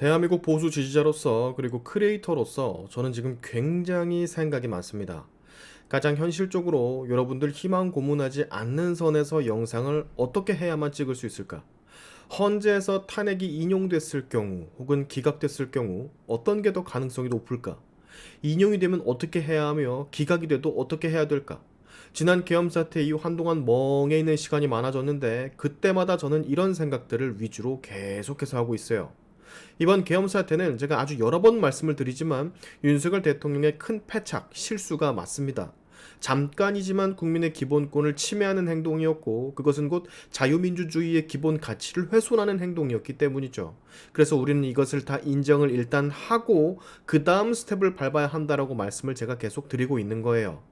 대한민국 보수 지지자로서 그리고 크리에이터로서 저는 지금 굉장히 생각이 많습니다. 가장 현실적으로 여러분들 희망 고문하지 않는 선에서 영상을 어떻게 해야만 찍을 수 있을까? 헌재에서 탄핵이 인용됐을 경우 혹은 기각됐을 경우 어떤 게 더 가능성이 높을까? 인용이 되면 어떻게 해야 하며 기각이 돼도 어떻게 해야 될까? 지난 계엄 사태 이후 한동안 멍해 있는 시간이 많아졌는데 그때마다 저는 이런 생각들을 위주로 계속해서 하고 있어요. 이번 계엄 사태는 제가 아주 여러 번 말씀을 드리지만 윤석열 대통령의 큰 패착, 실수가 맞습니다. 잠깐이지만 국민의 기본권을 침해하는 행동이었고 그것은 곧 자유민주주의의 기본 가치를 훼손하는 행동이었기 때문이죠. 그래서 우리는 이것을 다 인정을 일단 하고 그 다음 스텝을 밟아야 한다라고 말씀을 제가 계속 드리고 있는 거예요.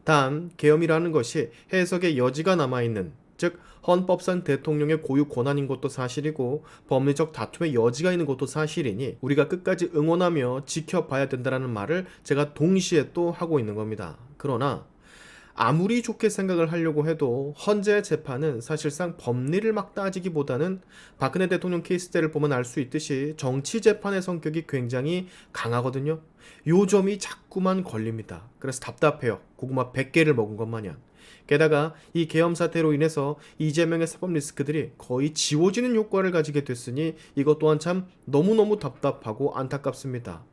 단 계엄이라는 것이 해석의 여지가 남아있는, 즉 헌법상 대통령의 고유 권한인 것도 사실이고 법리적 다툼의 여지가 있는 것도 사실이니 우리가 끝까지 응원하며 지켜봐야 된다는 말을 제가 동시에 또 하고 있는 겁니다. 그러나 아무리 좋게 생각을 하려고 해도 헌재 재판은 사실상 법리를 막 따지기보다는 박근혜 대통령 케이스 때를 보면 알 수 있듯이 정치 재판의 성격이 굉장히 강하거든요. 요 점이 자꾸만 걸립니다. 그래서 답답해요. 고구마 100개를 먹은 것 마냥. 게다가 이 계엄 사태로 인해서 이재명의 사법 리스크들이 거의 지워지는 효과를 가지게 됐으니 이것 또한 참 너무너무 답답하고 안타깝습니다.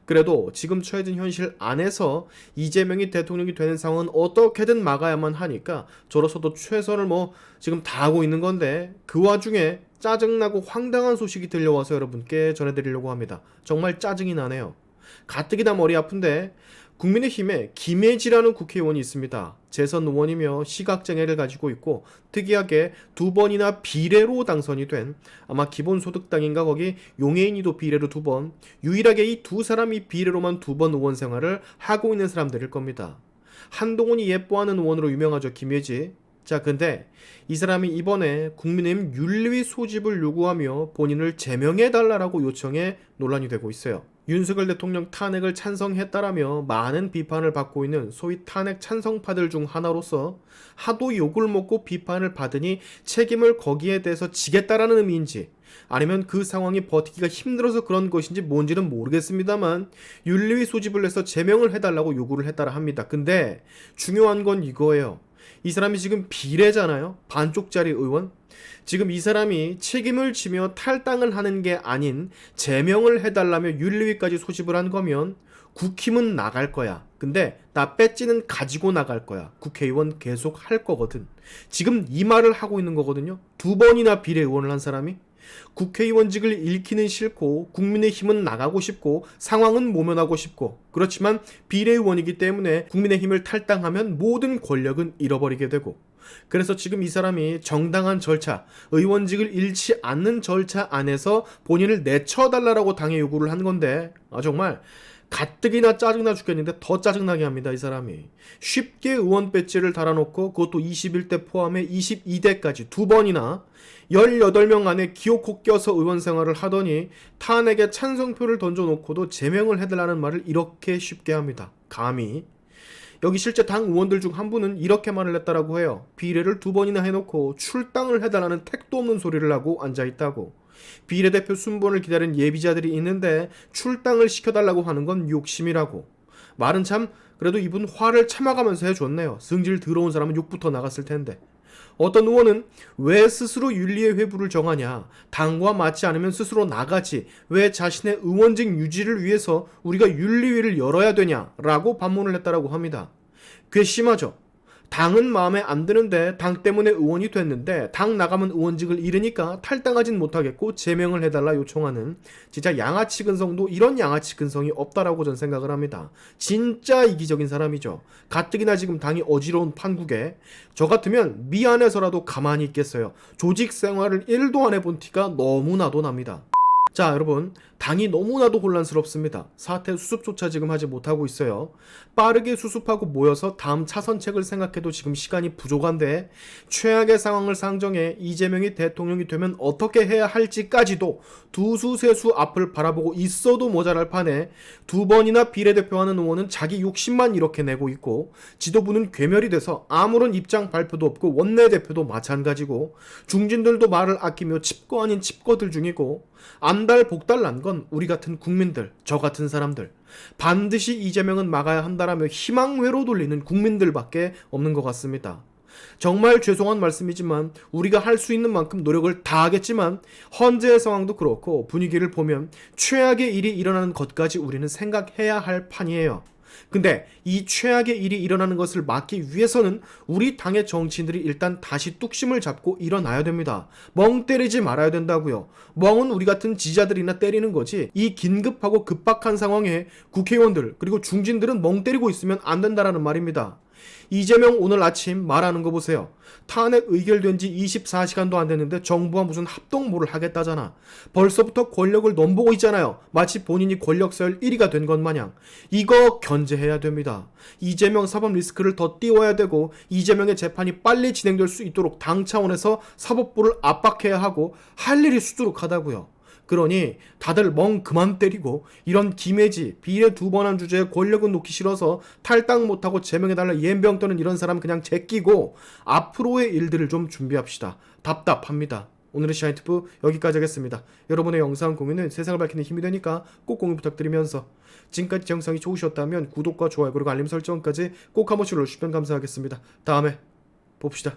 그래도 지금 처해진 현실 안에서 이재명이 대통령이 되는 상황은 어떻게든 막아야만 하니까 저로서도 최선을 지금 다하고 있는 건데 그 와중에 짜증나고 황당한 소식이 들려와서 여러분께 전해드리려고 합니다. 정말 짜증이 나네요. 가뜩이나 머리 아픈데 국민의힘에 김혜지라는 국회의원이 있습니다. 재선 의원이며 시각장애를 가지고 있고 특이하게 2번이나 비례로 당선이 된 아마 기본소득당인가 거기 용해인이도 비례로 2번, 유일하게 이 두 사람이 비례로만 2번 의원 생활을 하고 있는 사람들일 겁니다. 한동훈이 예뻐하는 의원으로 유명하죠. 김혜지. 자, 근데 이 사람이 이번에 국민의힘 윤리위 소집을 요구하며 본인을 제명해달라고 요청해 논란이 되고 있어요. 윤석열 대통령 탄핵을 찬성했다라며 많은 비판을 받고 있는 소위 탄핵 찬성파들 중 하나로서 하도 욕을 먹고 비판을 받으니 책임을 거기에 대해서 지겠다라는 의미인지 아니면 그 상황이 버티기가 힘들어서 그런 것인지 뭔지는 모르겠습니다만 윤리위 소집을 해서 제명을 해달라고 요구를 했다라 합니다. 근데 중요한 건 이거예요. 이 사람이 지금 비례잖아요. 반쪽짜리 의원. 지금 이 사람이 책임을 지며 탈당을 하는 게 아닌 제명을 해달라며 윤리위까지 소집을 한 거면 국힘은 나갈 거야. 근데 나 배지는 가지고 나갈 거야. 국회의원 계속 할 거거든. 지금 이 말을 하고 있는 거거든요. 2번이나 비례의원을 한 사람이. 국회의원직을 잃기는 싫고 국민의힘은 나가고 싶고 상황은 모면하고 싶고 그렇지만 비례의원이기 때문에 국민의힘을 탈당하면 모든 권력은 잃어버리게 되고 그래서 지금 이 사람이 정당한 절차, 의원직을 잃지 않는 절차 안에서 본인을 내쳐달라고 당에 요구를 한 건데 정말 가뜩이나 짜증나 죽겠는데 더 짜증나게 합니다. 이 사람이 쉽게 의원 배지를 달아놓고 그것도 21대 포함해 22대까지 2번이나 18명 안에 기어코 껴서 의원 생활을 하더니 탄핵에 찬성표를 던져놓고도 제명을 해달라는 말을 이렇게 쉽게 합니다. 감히 여기 실제 당 의원들 중 한 분은 이렇게 말을 했다라고 해요. 비례를 2번이나 해놓고 출당을 해달라는 택도 없는 소리를 하고 앉아있다고. 비례대표 순번을 기다린 예비자들이 있는데 출당을 시켜달라고 하는 건 욕심이라고. 말은 참 그래도 이분 화를 참아가면서 해줬네요. 성질 더러운 사람은 욕부터 나갔을 텐데. 어떤 의원은 왜 스스로 윤리의 회부를 정하냐. 당과 맞지 않으면 스스로 나가지. 왜 자신의 의원직 유지를 위해서 우리가 윤리위를 열어야 되냐라고 반문을 했다라고 합니다. 괘씸하죠. 당은 마음에 안 드는데 당 때문에 의원이 됐는데 당 나가면 의원직을 잃으니까 탈당하진 못하겠고 제명을 해달라 요청하는 진짜 양아치 근성도 이런 양아치 근성이 없다라고 전 생각을 합니다. 진짜 이기적인 사람이죠. 가뜩이나 지금 당이 어지러운 판국에 저 같으면 미안해서라도 가만히 있겠어요. 조직 생활을 1도 안 해본 티가 너무나도 납니다. 자, 여러분, 당이 너무나도 혼란스럽습니다. 사태 수습조차 지금 하지 못하고 있어요. 빠르게 수습하고 모여서 다음 차선책을 생각해도 지금 시간이 부족한데 최악의 상황을 상정해 이재명이 대통령이 되면 어떻게 해야 할지까지도 두수세수 앞을 바라보고 있어도 모자랄 판에 2번이나 비례대표하는 의원은 자기 욕심만 이렇게 내고 있고 지도부는 괴멸이 돼서 아무런 입장 발표도 없고 원내대표도 마찬가지고 중진들도 말을 아끼며 칩거 아닌 칩거들 중이고 안달 복달 난 건 건 우리 같은 국민들, 저 같은 사람들, 반드시 이재명은 막아야 한다라며 희망회로 돌리는 국민들밖에 없는 것 같습니다. 정말 죄송한 말씀이지만 우리가 할 수 있는 만큼 노력을 다하겠지만 현재의 상황도 그렇고 분위기를 보면 최악의 일이 일어나는 것까지 우리는 생각해야 할 판이에요. 근데 이 최악의 일이 일어나는 것을 막기 위해서는 우리 당의 정치인들이 일단 다시 뚝심을 잡고 일어나야 됩니다. 멍 때리지 말아야 된다고요. 멍은 우리 같은 지자들이나 때리는 거지, 이 긴급하고 급박한 상황에 국회의원들 그리고 중진들은 멍 때리고 있으면 안 된다라는 말입니다. 이재명 오늘 아침 말하는 거 보세요. 탄핵 의결된 지 24시간도 안 됐는데 정부와 무슨 합동모를 하겠다잖아. 벌써부터 권력을 넘보고 있잖아요. 마치 본인이 권력 서열 1위가 된 것 마냥. 이거 견제해야 됩니다. 이재명 사법 리스크를 더 띄워야 되고 이재명의 재판이 빨리 진행될 수 있도록 당 차원에서 사법부를 압박해야 하고 할 일이 수두룩하다고요. 그러니 다들 멍 그만 때리고 이런 김해지 비례 2번 한 주제에 권력은 놓기 싫어서 탈당 못하고 제명해달라 예병 떠는 이런 사람 그냥 제끼고 앞으로의 일들을 좀 준비합시다. 답답합니다. 오늘의 시아인투브 여기까지 하겠습니다. 여러분의 영상 공유는 세상을 밝히는 힘이 되니까 꼭 공유 부탁드리면서 지금까지 영상이 좋으셨다면 구독과 좋아요 그리고 알림 설정까지 꼭 한 번씩 눌러주시면 감사하겠습니다. 다음에 봅시다.